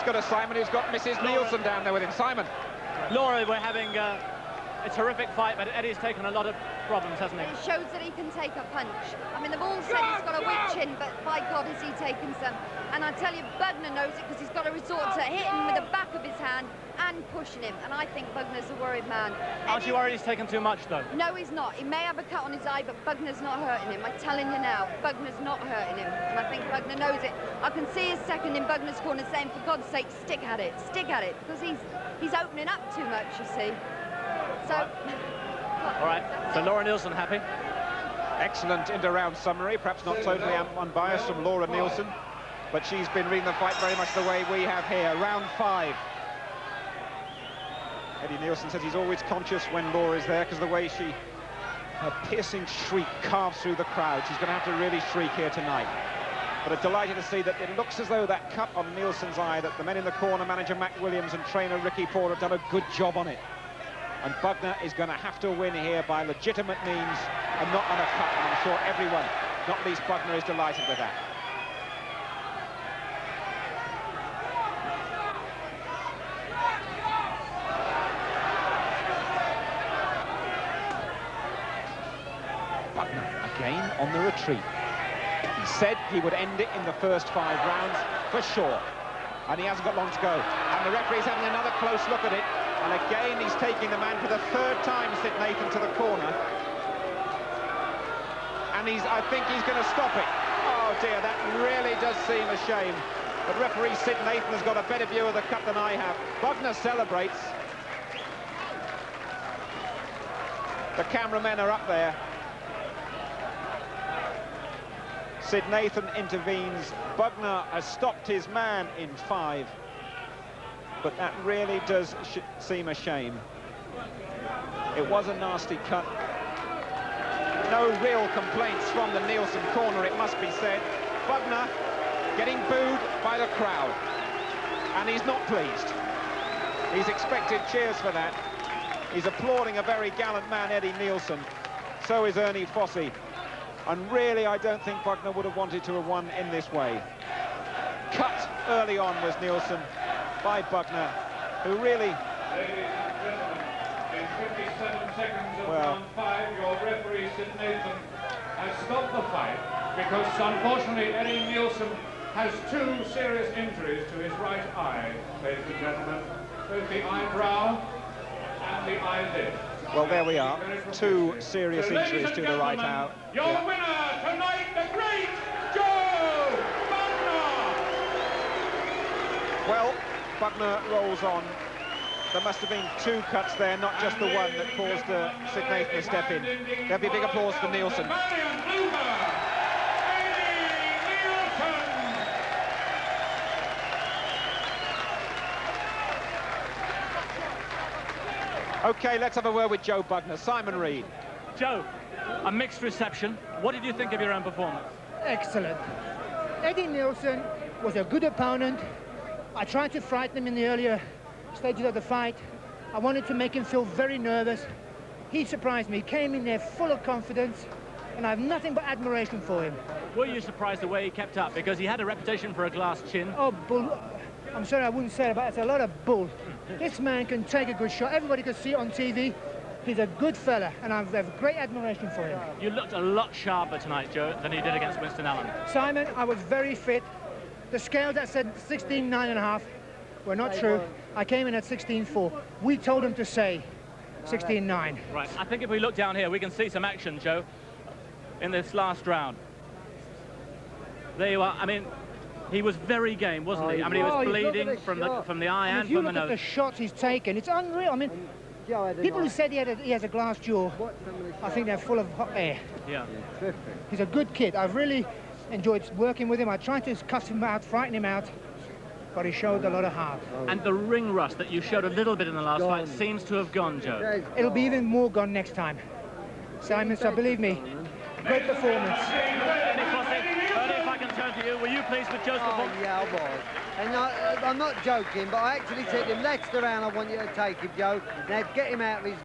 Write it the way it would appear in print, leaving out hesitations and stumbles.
Let's go to Simon, who's got Mrs. Nielsen down there with him. Simon. Laura, we're having a terrific fight, but Eddie's taken a lot of problems, hasn't he? It shows that he can take a punch. I mean, they've all said he's got a weak chin, but by God, has he taken some. And I tell you, Bugner knows it because he's got to resort to hitting him with the back of his hand and pushing him. And I think Bugner's a worried man. Aren't you worried he's taken too much, though? No, he's not. He may have a cut on his eye, but Bugner's not hurting him. I'm telling you now, Bugner's not hurting him. And I think Bugner knows it. I can see his second in Bugner's corner saying, for God's sake, stick at it, because he's opening up too much, you see. So... All right, so Laura Nielsen happy? Excellent in-round summary, perhaps not totally unbiased from Laura Nielsen, but she's been reading the fight very much the way we have here. Round 5. Eddie Nielsen says he's always conscious when Laura is there because the way her piercing shriek carves through the crowd. She's going to have to really shriek here tonight. But I'm delighted to see that it looks as though that cut on Nielsen's eye, that the men in the corner, manager Mac Williams and trainer Ricky Porter, have done a good job on it. And Bugner is going to have to win here by legitimate means and not on a cut. And I'm sure everyone, not least Bugner, is delighted with that. Bugner again on the retreat. He said he would end it in the first 5 rounds for sure. And he hasn't got long to go. And the referee's having another close look at it. And again, he's taking the man for the 3rd time, Sid Nathan, to the corner. And I think he's going to stop it. Oh dear, that really does seem a shame. But referee Sid Nathan has got a better view of the cut than I have. Bugner celebrates. The cameramen are up there. Sid Nathan intervenes. Bugner has stopped his man in 5. But that really does seem a shame. It was a nasty cut. No real complaints from the Nielsen corner, it must be said. Bugner getting booed by the crowd. And he's not pleased. He's expected cheers for that. He's applauding a very gallant man, Eddie Nielsen. So is Ernie Fossey. And really, I don't think Bugner would have wanted to have won in this way. Cut early on was Nielsen by Bugner, who really... Ladies and gentlemen, in 57 seconds of round 5, your referee, Sid Nathan, has stopped the fight because, unfortunately, Eddie Nielsen has 2 serious injuries to his right eye, ladies and gentlemen, both the eyebrow and the eyelid. Well, there we are, 2 serious injuries to the right eye. Your winner tonight, the great Joe Bugner! Well, Bugner rolls on. There must have been 2 cuts there, not just the one that caused Sid Nathan to step in. There'll be big applause for Nielsen. OK, let's have a word with Joe Bugner. Simon Reed. Joe, a mixed reception. What did you think of your own performance? Excellent. Eddie Nielsen was a good opponent. I tried to frighten him in the earlier stages of the fight. I wanted to make him feel very nervous. He surprised me. He came in there full of confidence, and I have nothing but admiration for him. Were you surprised the way he kept up? Because he had a reputation for a glass chin. Oh, bull. I'm sorry I wouldn't say it, but it's a lot of bull. This man can take a good shot. Everybody can see it on TV. He's a good fella, and I have great admiration for him. You looked a lot sharper tonight, Joe, than you did against Winston Allen. Simon, I was very fit. The scales that said 16.9.5 were not true. I came in at 16.4. We told him to say 16.9. Right, I think if we look down here, we can see some action, Joe, in this last round. There you are. I mean, he was very game, wasn't he? I mean, he was bleeding from the eye and from the nose. If you look at the shots he's taken, it's unreal. I mean, people who said he has a glass jaw, I think they're full of hot air. Yeah. He's a good kid. I've really enjoyed working with him. I tried to cuss him out, frighten him out, but he showed a lot of heart. And the ring rust that you showed a little bit in the last fight seems to have gone, Joe. It'll be even more gone next time. Simon, so believe me, great performance. Ernie, if I can turn to you, were you pleased with Joe's performance? Yeah, I was. And I'm not joking, but I actually said to him, that's the round I want you to take him, Joe. Now get him out of his